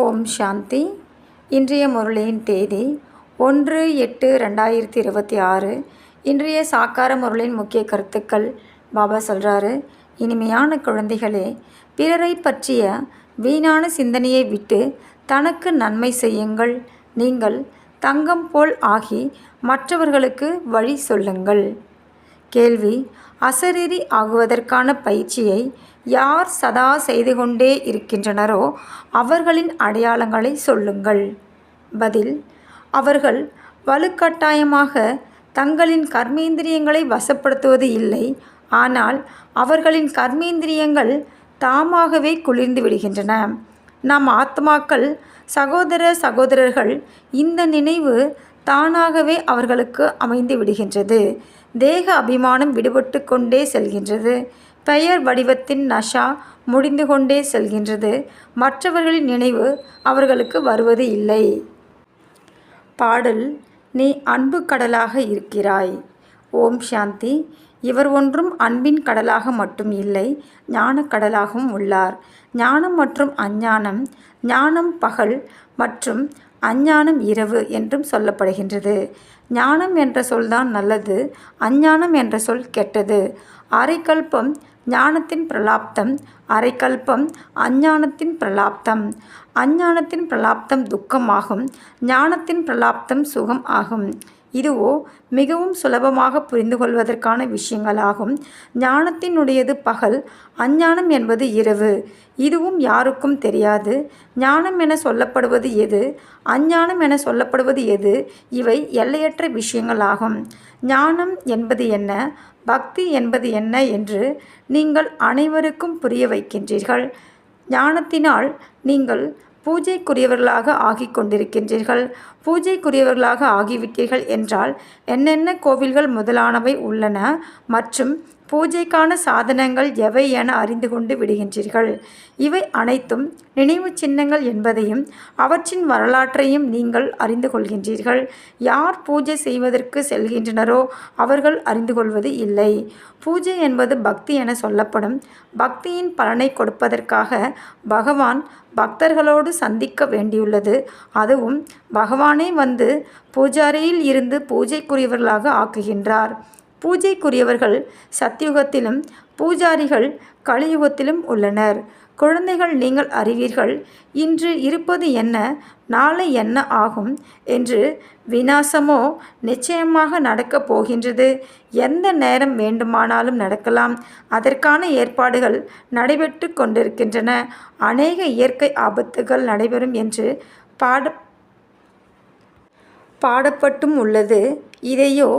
ஓம் சாந்தி. இன்றைய முரளியின் தேதி 1/8/2026. இன்றைய சாக்கார முரளியின் முக்கிய கருத்துக்கள் பாபா சொல்கிறாரு, இனிமையான குழந்தைகளே, பிறரை பற்றிய வீணான சிந்தனையை விட்டு தனக்கு நன்மை செய்யுங்கள். நீங்கள் தங்கம் போல் ஆகி மற்றவர்களுக்கு வழி சொல்லுங்கள். கேள்வி: அசரீரி ஆகுவதற்கான பயிற்சியை யார் சதா செய்து கொண்டே இருக்கின்றனரோ அவர்களின் அடையாளங்களை சொல்லுங்கள். பதில்: அவர்கள் வலுக்கட்டாயமாக தங்களின் கர்மேந்திரியங்களை வசப்படுத்துவது இல்லை. ஆனால் அவர்களின் கர்மேந்திரியங்கள் தாமாகவே குளிர்ந்து விடுகின்றன. நம் ஆத்மாக்கள் சகோதர சகோதரர்கள் இந்த நினைவு தானாகவே அவர்களுக்கு அமைந்து விடுகின்றது. தேக அபிமானம் விடுபட்டு கொண்டே செல்கின்றது. பெயர் வடிவத்தின் நஷா முடிந்து கொண்டே செல்கின்றது. மற்றவர்களின் நினைவு அவர்களுக்கு வருவது இல்லை. பாடல்: நீ அன்பு கடலாக இருக்கிறாய். ஓம் சாந்தி. இவர் ஒன்றும் அன்பின் கடலாக மட்டும் இல்லை, ஞானக் கடலாகவும் உள்ளார். ஞானம் மற்றும் அஞ்ஞானம், ஞானம் பகல் மற்றும் அஞ்ஞானம் இரவு என்றும் சொல்லப்படுகின்றது. ஞானம் என்ற சொல்தான் நல்லது, அஞ்ஞானம் என்ற சொல் கெட்டது. அரைக்கல்பம் ஞானத்தின் பிரலாப்தம், அரைக்கல்பம் அஞ்ஞானத்தின் பிரலாப்தம். அஞ்ஞானத்தின் பிரலாப்தம் துக்கமாகும், ஞானத்தின் பிரலாப்தம் சுகம் ஆகும். இதுவோ மிகவும் சுலபமாக புரிந்து கொள்வதற்கான விஷயங்களாகும். ஞானத்தினுடையது பகல், அஞ்ஞானம் என்பது இரவு. இதுவும் யாருக்கும் தெரியாது. ஞானம் என சொல்லப்படுவது எது, அஞ்ஞானம் என சொல்லப்படுவது எது, இவை எல்லையற்ற விஷயங்களாகும். ஞானம் என்பது என்ன, பக்தி என்பது என்ன என்று நீங்கள் அனைவருக்கும் புரிய வைக்கின்றீர்கள். ஞானத்தினால் நீங்கள் பூஜைக்குரியவர்களாக ஆகிக் கொண்டிருக்கின்றீர்கள். பூஜைக்குரியவர்களாக ஆகிவிட்டீர்கள் என்றால் என்னென்ன கோவில்கள் முதலானவை உள்ளன மற்றும் பூஜைக்கான சாதனங்கள் எவை என அறிந்து கொண்டு விடுகின்றீர்கள். இவை அனைத்தும் நினைவு சின்னங்கள் என்பதையும் அவற்றின் வரலாற்றையும் நீங்கள் அறிந்து கொள்கின்றீர்கள். யார் பூஜை செய்வதற்கு செல்கின்றனரோ அவர்கள் அறிந்து கொள்வது இல்லை. பூஜை என்பது பக்தி என சொல்லப்படும். பக்தியின் பலனை கொடுப்பதற்காக பகவான் பக்தர்களோடு சந்திக்க வேண்டியுள்ளது. அதுவும் பகவானே வந்து பூஜாரியில் இருந்து பூஜைக்குரியவர்களாக ஆக்குகின்றார். பூஜைக்குரியவர்கள் சத்யுகத்திலும் பூஜாரிகள் கலியுகத்திலும் உள்ளனர். குழந்தைகள், நீங்கள் அறிவீர்கள், இன்று இருப்பது என்ன, நாளை என்ன ஆகும் என்று. விநாசமோ நிச்சயமாக நடக்கப் போகின்றது. எந்த நேரம் வேண்டுமானாலும் நடக்கலாம். அதற்கான ஏற்பாடுகள் நடைபெற்று கொண்டிருக்கின்றன. அநேக இயற்கை ஆபத்துகள் நடைபெறும் என்று பாடப்பட்டும் உள்ளது. இதையோ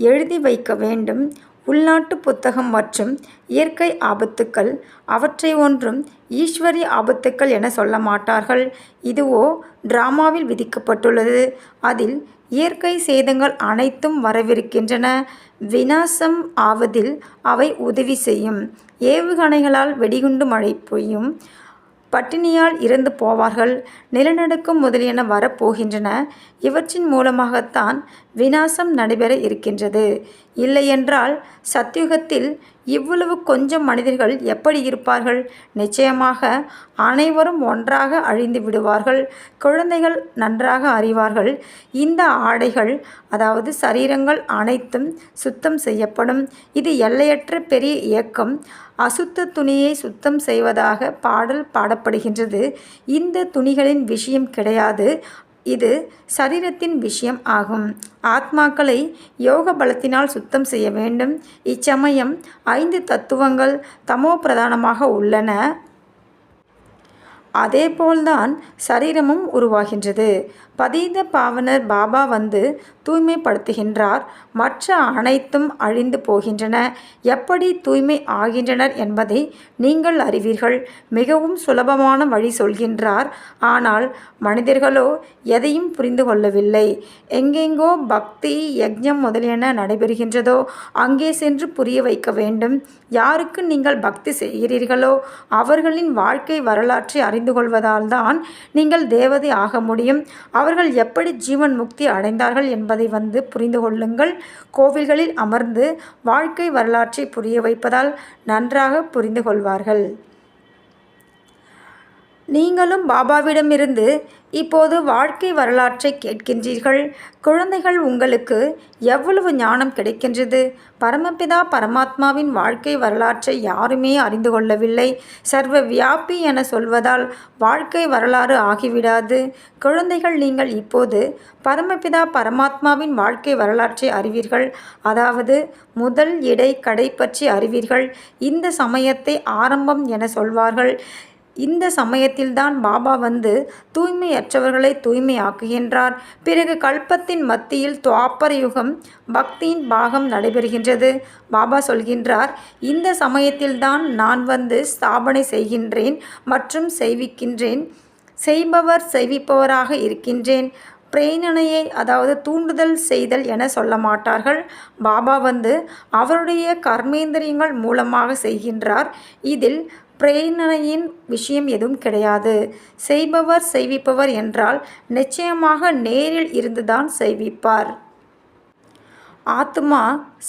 எழுதி வைக்க வேண்டும். உள்நாட்டு புத்தகம் மற்றும் இயற்கை ஆபத்துக்கள், அவற்றை ஒன்றும் ஈஸ்வரிய ஆபத்துக்கள் என சொல்ல மாட்டார்கள். இதுவோ டிராமாவில் விதிக்கப்பட்டுள்ளது. அதில் இயற்கை சேதங்கள் அனைத்தும் வரவிருக்கின்றன. விநாசம் ஆவதில் அவை உதவி செய்யும். ஏவுகணைகளால் வெடிகுண்டு மழை பெய்யும். பட்டினியால் இறந்து போவார்கள். நிலநடுக்கம் முதலியன வரப்போகின்றன. இவற்றின் மூலமாகத்தான் விநாசம் நடைபெற இருக்கின்றது. இல்லையென்றால் சத்யுகத்தில் இவ்வளவு கொஞ்சம் மனிதர்கள் எப்படி இருப்பார்கள்? நிச்சயமாக அனைவரும் ஒன்றாக அழிந்து விடுவார்கள். குழந்தைகள் நன்றாக அறிவார்கள். இந்த ஆடைகள், அதாவது சரீரங்கள் அனைத்தும் சுத்தம் செய்யப்படும். இது எல்லையற்ற பெரிய இயக்கம். அசுத்த துணியை சுத்தம் செய்வதாக பாடல் பாடப்படுகின்றது. இந்த துணிகளின் விஷயம் கிடையாது, இது சரீரத்தின் விஷயம் ஆகும். ஆத்மாக்களை யோக பலத்தினால் சுத்தம் செய்ய வேண்டும். இச்சமயம் 5 தத்துவங்கள் தமோ பிரதானமாக உள்ளன. அதேபோல்தான் சரீரமும் உருவாகின்றது. பதீத பாவனர் பாபா வந்து தூய்மைப்படுத்துகின்றார். மற்ற அனைத்தும் அழிந்து போகின்றன. எப்படி தூய்மை ஆகின்றனர் என்பதை நீங்கள் அறிவீர்கள். மிகவும் சுலபமான வழி சொல்கின்றார். ஆனால் மனிதர்களோ எதையும் புரிந்து கொள்ளவில்லை. எங்கெங்கோ பக்தி யஜ்ஞம் முதலியன நடைபெறுகின்றதோ அங்கே சென்று புரிய வைக்க வேண்டும். யாருக்கு நீங்கள் பக்தி செய்கிறீர்களோ அவர்களின் வாழ்க்கை வரலாற்றை அறிந்து கொள்வதால் தான் நீங்கள் தேவதை ஆக முடியும். அவர்கள் எப்படி ஜீவன் முக்தி அடைந்தார்கள் என்பதை வந்து புரிந்து கொள்ளுங்கள். கோவில்களில் அமர்ந்து வாழ்க்கை வரலாற்றை புரிய வைப்பதால் நன்றாக புரிந்து கொள்வார்கள். நீங்களும் பாபாவிடமிருந்து இப்போது வாழ்க்கை வரலாற்றை கேட்கின்றீர்கள். குழந்தைகள், உங்களுக்கு எவ்வளவு ஞானம் கிடைக்கின்றது. பரமபிதா பரமாத்மாவின் வாழ்க்கை வரலாற்றை யாருமே அறிந்து கொள்ளவில்லை. சர்வ வியாபி என சொல்வதால் வாழ்க்கை வரலாறு ஆகிவிடாது. குழந்தைகள், நீங்கள் இப்போது பரமபிதா பரமாத்மாவின் வாழ்க்கை வரலாற்றை அறிவீர்கள். அதாவது முதல், இடை, கடை பற்றி அறிவீர்கள். இந்த சமயத்தை ஆரம்பம் என சொல்வார்கள். இந்த சமயத்தில்தான் பாபா வந்து தூய்மையற்றவர்களை தூய்மையாக்குகின்றார். பிறகு கல்பத்தின் மத்தியில் துவாபர யுகம் பக்தியின் பாகம் நடைபெறுகின்றது. பாபா சொல்கின்றார், இந்த சமயத்தில்தான் நான் வந்து ஸ்தாபனை செய்கின்றேன் மற்றும் செய்விக்கின்றேன். செய்பவர் செய்விப்பவராக இருக்கின்றேன். பிரேரணையை, அதாவது தூண்டுதல் செய்தல் என சொல்ல மாட்டார்கள். பாபா வந்து அவருடைய கர்மேந்திரியங்கள் மூலமாக செய்கின்றார். இதில் பிரேரணையின் விஷயம் எதுவும் கிடையாது. செய்பவர் செய்விப்பவர் என்றால் நிச்சயமாக நேரில் இருந்துதான் செய்விப்பார். ஆத்மா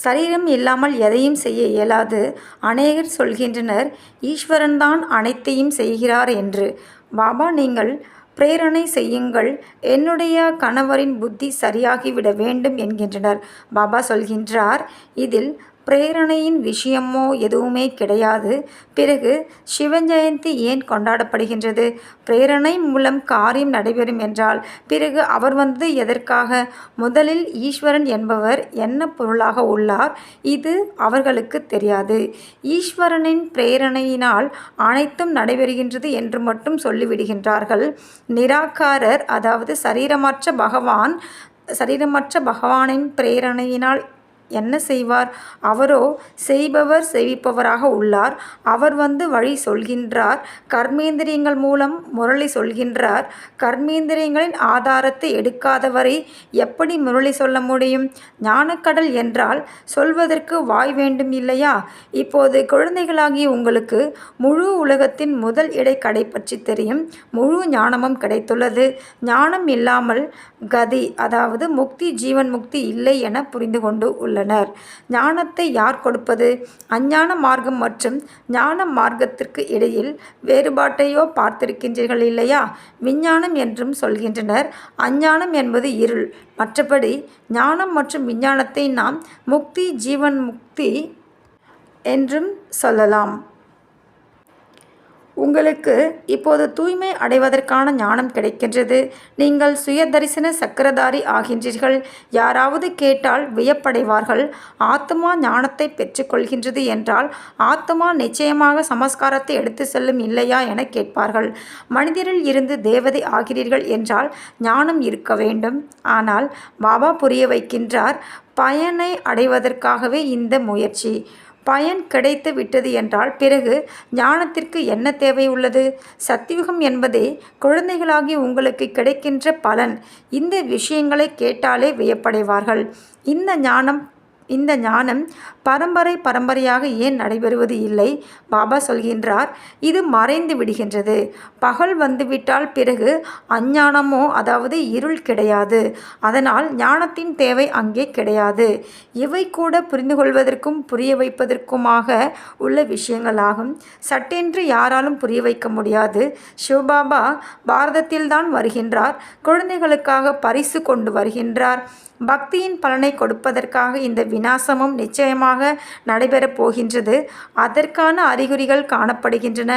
சரீரம் இல்லாமல் எதையும் செய்ய இயலாது. அநேகர் சொல்கின்றனர், ஈஸ்வரன்தான் அனைத்தையும் செய்கிறார் என்று. பாபா, நீங்கள் பிரேரணை செய்யுங்கள், என்னுடைய கணவரின் புத்தி சரியாகிவிட வேண்டும் என்கின்றனர். பாபா சொல்கின்றார், இதில் பிரேரணையின் விஷயமோ எதுவுமே கிடையாது. பிறகு சிவஜெயந்தி ஏன் கொண்டாடப்படுகின்றது? பிரேரணை மூலம் காரியம் நடைபெறும் என்றால் பிறகு அவர் வந்தது எதற்காக? முதலில் ஈஸ்வரன் என்பவர் என்ன பொருளாக உள்ளார், இது அவர்களுக்கு தெரியாது. ஈஸ்வரனின் பிரேரணையினால் அனைத்தும் நடைபெறுகின்றது என்று மட்டும் சொல்லிவிடுகின்றார்கள். நிராகாரர், அதாவது சரீரமற்ற பகவானின் பிரேரணையினால் என்ன செய்வார்? அவரோ செய்பவர் செய்விப்பவராக உள்ளார். அவர் வந்து வழி சொல்கின்றார். கர்மேந்திரியங்கள் மூலம் முரளி சொல்கின்றார். கர்மேந்திரியங்களின் ஆதாரத்தை எடுக்காதவரை எப்படி முரளி சொல்ல முடியும்? ஞானக்கடல் என்றால் சொல்வதற்கு வாய் வேண்டும் இல்லையா? இப்போது குழந்தைகளாகிய உங்களுக்கு முழு உலகத்தின் முதல் இடை கடை பற்றி தெரியும். முழு ஞானமும் கிடைத்துள்ளது. ஞானம் இல்லாமல் கதி, அதாவது முக்தி, ஜீவன் முக்தி இல்லை என புரிந்து கொண்டு உள்ளனர். ஞானத்தை யார் கொடுப்பது? அஞ்ஞான மார்க்கம் மற்றும் ஞான மார்க்கத்திற்கு இடையில் வேறுபாட்டையோ பார்த்திருக்கின்றீர்கள் இல்லையா? விஞ்ஞானம் என்றும் சொல்கின்றனர். அஞ்ஞானம் என்பது இருள். மற்றபடி ஞானம் மற்றும் விஞ்ஞானத்தை நாம் முக்தி, ஜீவன் முக்தி என்றும் சொல்லலாம். உங்களுக்கு இப்போது தூய்மை அடைவதற்கான ஞானம் கிடைக்கின்றது. நீங்கள் சுயதரிசன சக்கரதாரி ஆகின்றீர்கள். யாராவது கேட்டால் வியப்படைவார்கள். ஆத்மா ஞானத்தை பெற்றுக்கொள்கின்றது என்றால் ஆத்மா நிச்சயமாக சமஸ்காரத்தை எடுத்து செல்லும் இல்லையா என கேட்பார்கள். மனிதரில் இருந்து தேவதை ஆகிறீர்கள் என்றால் ஞானம் இருக்க வேண்டும். ஆனால் பாபா புரிய வைக்கின்றார், பயனை அடைவதற்காகவே இந்த முயற்சி. பயன் கிடைத்து விட்டது என்றால் பிறகு ஞானத்திற்கு என்ன தேவை உள்ளது? சத்தியுகம் என்பதே குழந்தைகளாகி உங்களுக்கு கிடைக்கின்ற பலன். இந்த விஷயங்களை கேட்டாலே வியப்படைவார்கள். இந்த ஞானம் பரம்பரையாக ஏன் நடைபெறுவது இல்லை? பாபா சொல்கின்றார், இது மறைந்து விடுகின்றது. பகல் வந்துவிட்டால் பிறகு அஞ்ஞானமோ, அதாவது இருள் கிடையாது. அதனால் ஞானத்தின் தேவை அங்கே கிடையாது. இவை கூட புரிந்து கொள்வதற்கும் புரிய வைப்பதற்குமாக உள்ள விஷயங்களாகும். சட்டென்று யாராலும் புரிய வைக்க முடியாது. சிவபாபா பாரதத்தில்தான் வருகின்றார். குழந்தைகளுக்காக பரிசு கொண்டு வருகின்றார். பக்தியின் பலனை கொடுப்பதற்காக இந்த விநாசமும் நிச்சயமாக நடைபெறப் போகின்றது. அதற்கான அறிகுறிகள் காணப்படுகின்றன.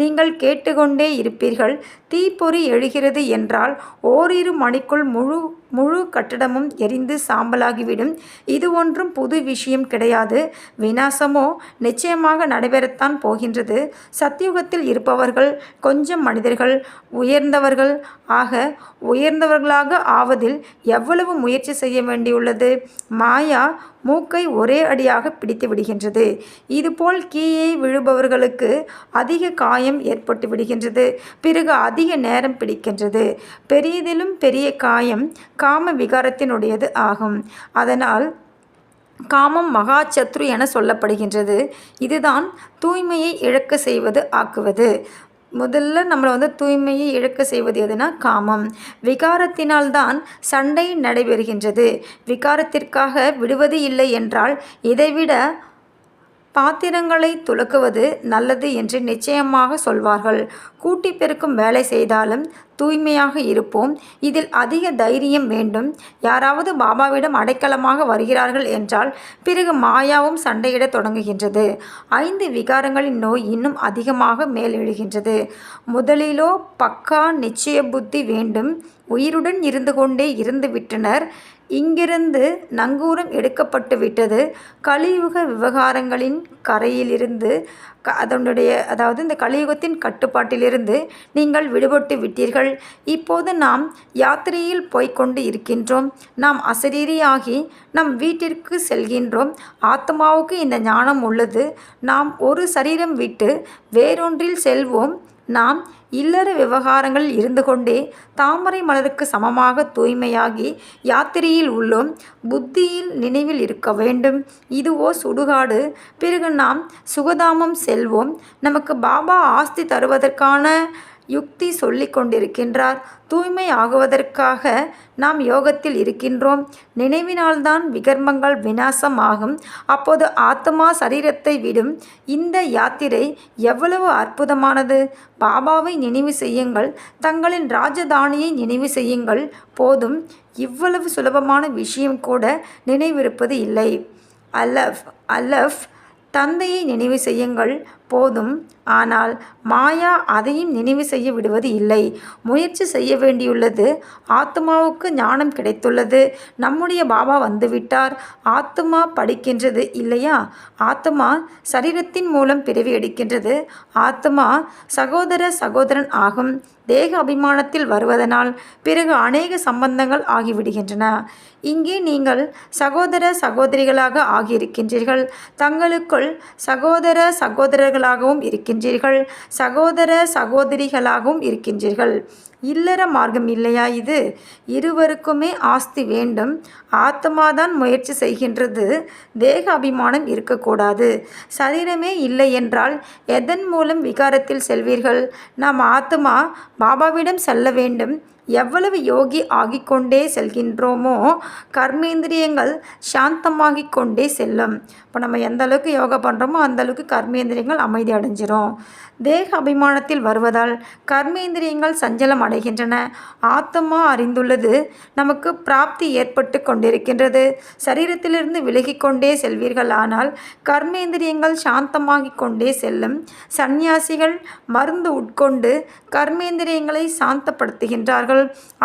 நீங்கள் கேட்டுக்கொண்டே இருப்பீர்கள். தீப்பொறி எழுகிறது என்றால் ஓரிரு மணிக்குள் முழு கட்டடமும் எரிந்து சாம்பலாகிவிடும். இது ஒன்றும் புது விஷயம் கிடையாது. விநாசமோ நிச்சயமாக நடைபெறத்தான் போகின்றது. சத்தியுகத்தில் இருப்பவர்கள் கொஞ்சம் மனிதர்கள், உயர்ந்தவர்களாக ஆவதில் எவ்வளவு முயற்சி செய்ய வேண்டியுள்ளது. மாயா மூக்கை ஒரே அடியாக பிடித்து விடுகின்றது. இதுபோல் கீழே விழுபவர்களுக்கு அதிக காயம் ஏற்பட்டு விடுகின்றது. பிறகு அதிக நேரம் பிடிக்கின்றது. பெரியதிலும் பெரிய காயம் காம விகாரத்தினுடையது ஆகும். அதனால் காமம் மகா சத்ரு என சொல்லப்படுகின்றது. இதுதான் தூய்மையை இழக்க செய்வது ஆக்குவது. முதல்ல நம்மளை தூய்மையை இழக்க செய்வது எதுனா காமம். விகாரத்தினால்தான் சண்டை நடைபெறுகின்றது. விகாரத்திற்காக விடுவது இல்லை என்றால் இதைவிட பாத்திரங்களை துலக்குவது நல்லது என்று நிச்சயமாக சொல்வார்கள். கூட்டி பெருக்கும் வேலை செய்தாலும் தூய்மையாக இருப்போம். இதில் அதிக தைரியம் வேண்டும். யாராவது பாபாவிடம் அடைக்கலமாக வருகிறார்கள் என்றால் பிறகு மாயாவும் சண்டையிட தொடங்குகின்றது. 5 விகாரங்களின் நோய் இன்னும் அதிகமாக மேலெழுகின்றது. முதலிலோ பக்கா நிச்சய புத்தி வேண்டும். உயிருடன் இருந்து கொண்டே இருந்து விட்டனர். இங்கிருந்து நங்கூரம் எடுக்கப்பட்டு விட்டது. கலியுக விவகாரங்களின் கரையிலிருந்து அதாவது இந்த கலியுகத்தின் கட்டுப்பாட்டிலிருந்து நீங்கள் விடுபட்டு விட்டீர்கள். இப்போது நாம் யாத்திரையில் போய்கொண்டு இருக்கின்றோம். நாம் அசரீரியாகி நம் வீட்டிற்கு செல்கின்றோம். ஆத்மாவுக்கு இந்த ஞானம் உள்ளது. நாம் ஒரு சரீரம் விட்டு வேறொன்றில் செல்வோம். நாம் இல்லற விவகாரங்களில் இருந்து கொண்டே தாமரை மலருக்கு சமமாக தூய்மையாகி யாத்திரையில் உள்ளோம். புத்தியில் நினைவில் இருக்க வேண்டும். இதுவோ சுடுகாடு. பிறகு நாம் சுகதாமம் செல்வோம். நமக்கு பாபா ஆஸ்தி தருவதற்கான யுக்தி சொல்லி கொண்டிருக்கின்றார். தூய்மை ஆகுவதற்காக நாம் யோகத்தில் இருக்கின்றோம். நினைவினால்தான் விகர்மங்கள் விநாசம் ஆகும். அப்போது ஆத்மா சரீரத்தை விடும். இந்த யாத்திரை எவ்வளவு அற்புதமானது! பாபாவை நினைவு செய்யுங்கள். தங்களின் ராஜதானியை நினைவு செய்யுங்கள். போதும். இவ்வளவு சுலபமான விஷயம் கூட நினைவிருப்பது இல்லை. அலஃப் தந்தையை நினைவு செய்யுங்கள். போதும். ஆனால் மாயா அதையும் நினைவு செய்ய விடுவது இல்லை. முயற்சி செய்ய வேண்டியுள்ளது. ஆத்மாவுக்கு ஞானம் கிடைத்துள்ளது. நம்முடைய பாபா வந்துவிட்டார். ஆத்மா படிக்கின்றது இல்லையா? ஆத்மா சரீரத்தின் மூலம் பிறவி எடுக்கின்றது. ஆத்மா சகோதரன் ஆகும். தேக அபிமானத்தில் வருவதனால் பிறகு அநேக சம்பந்தங்கள் ஆகிவிடுகின்றன. இங்கே நீங்கள் சகோதரிகளாக ஆகியிருக்கின்றீர்கள். தங்களுக்குள் சகோதரர்களாகவும் இருக்கின்றீர்கள். சகோதரிகளாகவும் இருக்கின்றீர்கள். இல்லற மார்க்கம் இல்லையா இது? இருவருக்குமே ஆஸ்தி வேண்டும். ஆத்மாதான் முயற்சி செய்கின்றது. தேக அபிமானம் இருக்கக்கூடாது. சரீரமே இல்லை என்றால் எதன் மூலம் விகாரத்தில் செல்வீர்கள்? நாம் ஆத்மா பாபாவிடம் செல்ல வேண்டும். எவ்வளவு யோகி ஆகிக்கொண்டே செல்கின்றோமோ கர்மேந்திரியங்கள் சாந்தமாகிக் கொண்டே செல்லும். இப்போ நம்ம எந்த அளவுக்கு யோகா பண்ணுறோமோ அந்தளவுக்கு கர்மேந்திரியங்கள் அமைதி அடைஞ்சிரும். தேக அபிமானத்தில் வருவதால் கர்மேந்திரியங்கள் சஞ்சலம் அடைகின்றன. ஆத்மா அறிந்துள்ளது. நமக்கு பிராப்தி ஏற்பட்டு கொண்டிருக்கின்றது. சரீரத்திலிருந்து விலகி கொண்டே செல்வீர்கள். ஆனால் கர்மேந்திரியங்கள் சாந்தமாகிக் கொண்டே செல்லும். சந்நியாசிகள் மருந்து உட்கொண்டு கர்மேந்திரியங்களை சாந்தப்படுத்துகின்றார்கள்.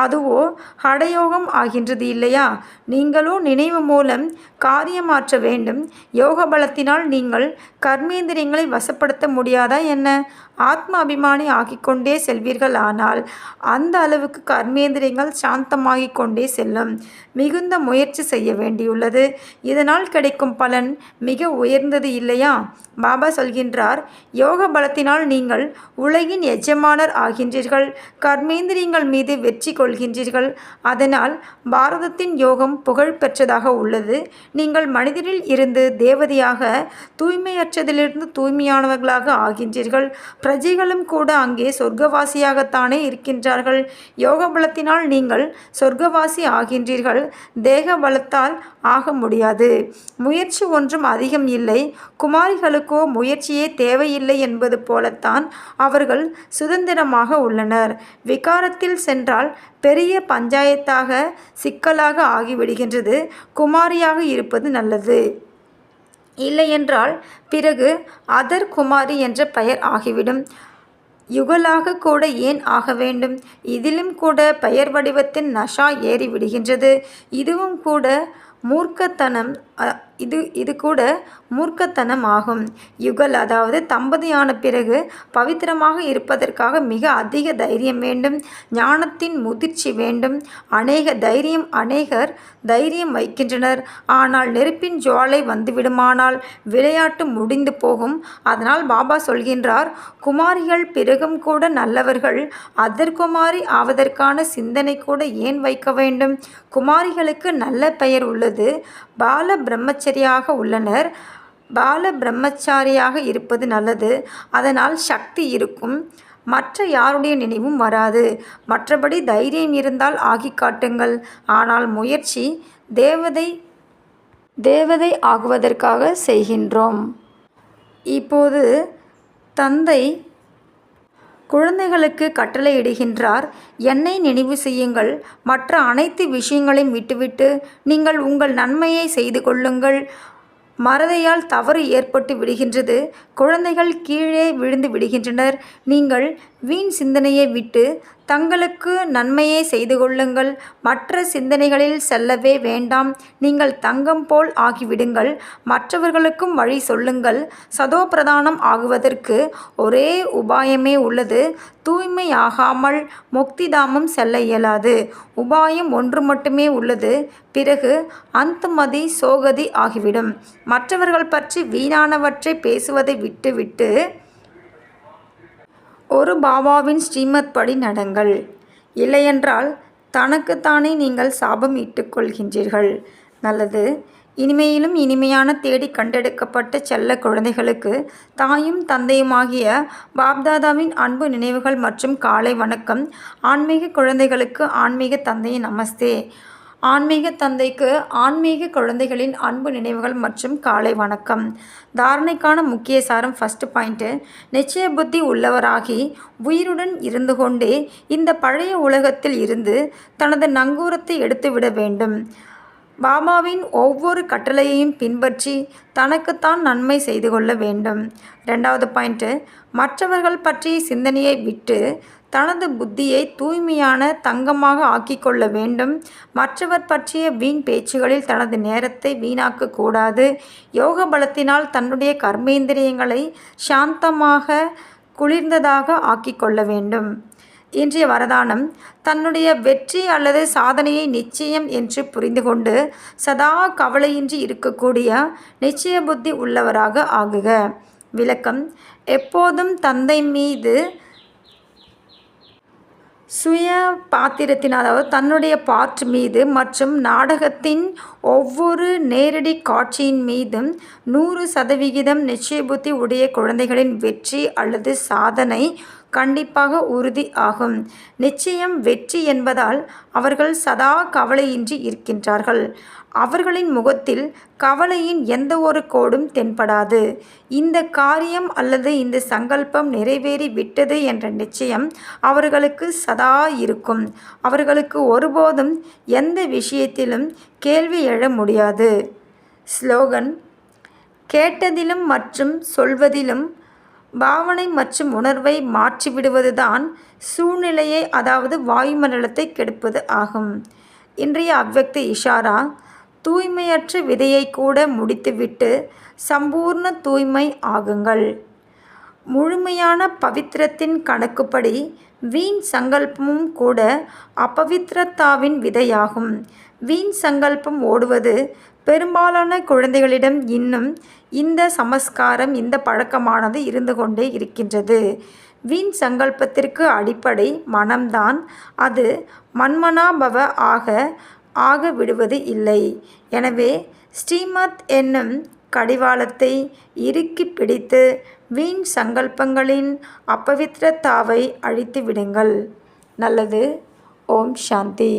அதுவோ ஹடயோகம் ஆகின்றது இல்லையா? நீங்களோ நினைவு மூலம் காரியமாற்ற வேண்டும். யோக பலத்தினால் நீங்கள் கர்மேந்திரியங்களை வசப்படுத்த முடியாதா என்ன? ஆத்ம அபிமானி ஆகிக்கொண்டே செல்வீர்கள். ஆனால் அந்த அளவுக்கு கர்மேந்திரியங்கள் சாந்தமாகிக் கொண்டே செல்லும். மிகுந்த முயற்சி செய்ய வேண்டியுள்ளது. இதனால் கிடைக்கும் பலன் மிக உயர்ந்தது இல்லையா? பாபா சொல்கின்றார், யோக பலத்தினால் நீங்கள் உலகின் எஜமானர் ஆகின்றீர்கள். கர்மேந்திரியங்கள் மீது வெற்றி கொள்கின்றீர்கள். அதனால் பாரதத்தின் யோகம் புகழ் பெற்றதாக உள்ளது. நீங்கள் மனிதரில் இருந்து தேவதையாக, தூய்மையற்றதிலிருந்து தூய்மையானவர்களாக ஆகின்றீர்கள். பிரஜைகளும் கூட அங்கே சொர்க்கவாசியாகத்தானே இருக்கின்றார்கள். யோக பலத்தினால் நீங்கள் சொர்க்கவாசி ஆகின்றீர்கள். தேக பலத்தால் ஆக முடியாது. முயற்சி ஒன்றும் அதிகம் இல்லை. குமாரிகளுக்கோ முயற்சியே தேவையில்லை என்பது போலத்தான் அவர்கள் சுதந்திரமாக உள்ளனர். விகாரத்தில் சென்றால் பெரிய பஞ்சாயத்தாக, சிக்கலாக ஆகிவிடுகின்றது. குமாரியாக இருப்பது நல்லது. இல்லையென்றால் பிறகு அதர் குமாரி என்ற பெயர் ஆகிவிடும். யுகலாக கூட ஏன் ஆக வேண்டும்? இதிலும் கூட பெயர் வடிவத்தின் நஷா ஏறி விடுகின்றது. இதுவும் கூட மூர்க்கத்தனம். இது கூட மூர்க்கத்தனம் ஆகும். யுகல் அதாவது தம்பதியான பிறகு பவித்திரமாக இருப்பதற்காக மிக அதிக தைரியம் வேண்டும். ஞானத்தின் முதிர்ச்சி வேண்டும். அநேகர் தைரியம் வைக்கின்றனர். ஆனால் நெருப்பின் ஜுவாலை வந்துவிடுமானால் விளையாட்டு முடிந்து போகும். அதனால் பாபா சொல்கின்றார், குமாரிகள் பிறகும் கூட நல்லவர்கள். அதர்குமாரி ஆவதற்கான சிந்தனை கூட ஏன் வைக்க வேண்டும்? குமாரிகளுக்கு நல்ல பெயர் உள்ளது. பால பிரம்மச்சரியாக உள்ளனர். பால பிரம்மச்சாரியாக இருப்பது நல்லது. அதனால் சக்தி இருக்கும். மற்ற யாருடைய நினைவும் வராது. மற்றபடி தைரியம் இருந்தால் ஆகி காட்டுங்கள். ஆனால் முயற்சி தேவதை ஆகுவதற்காக செய்கின்றோம். இப்போது தந்தை குழந்தைகளுக்கு கட்டளையிடுகின்றார், என்னை நினைவு செய்யுங்கள், மற்ற அனைத்து விஷயங்களையும் விட்டுவிட்டு நீங்கள் உங்கள் நன்மையை செய்து கொள்ளுங்கள். மறதியால் தவறு ஏற்பட்டு விடுகின்றது. குழந்தைகள் கீழே விழுந்து விடுகின்றனர். நீங்கள் வீண் சிந்தனையை விட்டு தங்களுக்கு நன்மையை செய்து கொள்ளுங்கள். மற்ற சிந்தனைகளில் செல்லவே வேண்டாம். நீங்கள் தங்கம் போல் ஆகிவிடுங்கள். மற்றவர்களுக்கும் வழி சொல்லுங்கள். சதோபிரதானம் ஆகுவதற்கு ஒரே உபாயமே உள்ளது. தூய்மையாகாமல் முக்திதாமம் செல்ல இயலாது. உபாயம் ஒன்று மட்டுமே உள்ளது. பிறகு அந்தமதி சோகதி ஆகிவிடும். மற்றவர்கள் பற்றி வீணானவற்றை பேசுவதை விட்டுவிட்டு ஒரு பாபாவின் ஸ்ரீமத் படி நடங்கள். இல்லையென்றால் தனக்குத்தானே நீங்கள் சாபம் இட்டுக்கொள்கின்றீர்கள். நல்லது. இனிமையிலும் இனிமையான தேடி கண்டெடுக்கப்பட்ட செல்ல குழந்தைகளுக்கு தாயும் தந்தையுமாகிய பாப்தாதாவின் அன்பு நினைவுகள் மற்றும் காலை வணக்கம். ஆன்மீக குழந்தைகளுக்கு ஆன்மீக தந்தையின் நமஸ்தே. ஆன்மீக தந்தைக்கு ஆன்மீக குழந்தைகளின் அன்பு நினைவுகள் மற்றும் காலை வணக்கம். தாரணைக்கான முக்கிய சாரம். ஃபர்ஸ்ட் பாயிண்ட்டு, நிச்சய புத்தி உள்ளவராகி உயிருடன் இருந்து கொண்டே இந்த பழைய உலகத்தில் இருந்து தனது நங்கூரத்தை எடுத்துவிட வேண்டும். பாபாவின் ஒவ்வொரு கட்டளையையும் பின்பற்றி தனக்குத்தான் நன்மை செய்து கொள்ள வேண்டும். ரெண்டாவது பாயிண்ட்டு, மற்றவர்கள் பற்றிய சிந்தனையை விட்டு தனது புத்தியை தூய்மையான தங்கமாக ஆக்கிக்கொள்ள வேண்டும். மற்றவர் பற்றிய வீண் பேச்சுகளில் தனது நேரத்தை வீணாக்கக்கூடாது. யோக பலத்தினால் தன்னுடைய கர்மேந்திரியங்களை சாந்தமாக குளிர்ந்ததாக ஆக்கிக்கொள்ள வேண்டும். இன்றைய வரதானம், தன்னுடைய வெற்றி அல்லது சாதனையை நிச்சயம் என்று புரிந்து கொண்டு சதா கவலையின்றி இருக்கக்கூடிய நிச்சய புத்தி உள்ளவராக ஆகுக. விளக்கம், எப்போதும் தந்தை மீது சுய பாத்திரத்தின், அதாவது தன்னுடைய பார்ட் மீது மற்றும் நாடகத்தின் ஒவ்வொரு நேரடி காட்சியின் மீதும் 100% நிச்சய புத்தி உடைய குழந்தைகளின் வெற்றி அல்லது சாதனை கண்டிப்பாக உறுதி ஆகும். நிச்சயம் வெற்றி என்பதால் அவர்கள் சதா கவலையின்றி இருக்கின்றார்கள். அவர்களின் முகத்தில் கவலையின் எந்த ஒரு கோடும் தென்படாது. இந்த காரியம் அல்லது இந்த சங்கல்பம் நிறைவேறி விட்டது என்ற நிச்சயம் அவர்களுக்கு சதா இருக்கும். அவர்களுக்கு ஒருபோதும் எந்த விஷயத்திலும் கேள்வி எழ முடியாது. ஸ்லோகன், கேட்டதிலும் மற்றும் சொல்வதிலும் பாவனை மற்றும் உணர்வை மாற்றிவிடுவதுதான் சூழ்நிலையை, அதாவது வாயுமண்டலத்தை கெடுப்பது ஆகும். இன்றைய அவ்வக்த இஷாரா, தூய்மையற்ற விதையை கூட முடித்துவிட்டு சம்பூர்ண தூய்மை ஆகுங்கள். முழுமையான பவித்திரத்தின் கணக்குப்படி வீண் சங்கல்பமும் கூட அபவித்ரத்தாவின் விதையாகும். வீண் சங்கல்பம் ஓடுவது பெரும்பாலான குழந்தைகளிடம் இன்னும் இந்த சமஸ்காரம், இந்த பழக்கமானது இருந்து கொண்டே இருக்கின்றது. வீண் சங்கல்பத்திற்கு அடிப்படை மனம்தான். அது மன்மனாபவ ஆக விடுவது இல்லை. எனவே ஸ்ரீமத் என்னும் கடிவாளத்தை இறுக்கி பிடித்து வீண் சங்கல்பங்களின் அபவித்ரத்தாவை அழித்து விடுங்கள். நல்லது. ஓம் சாந்தி.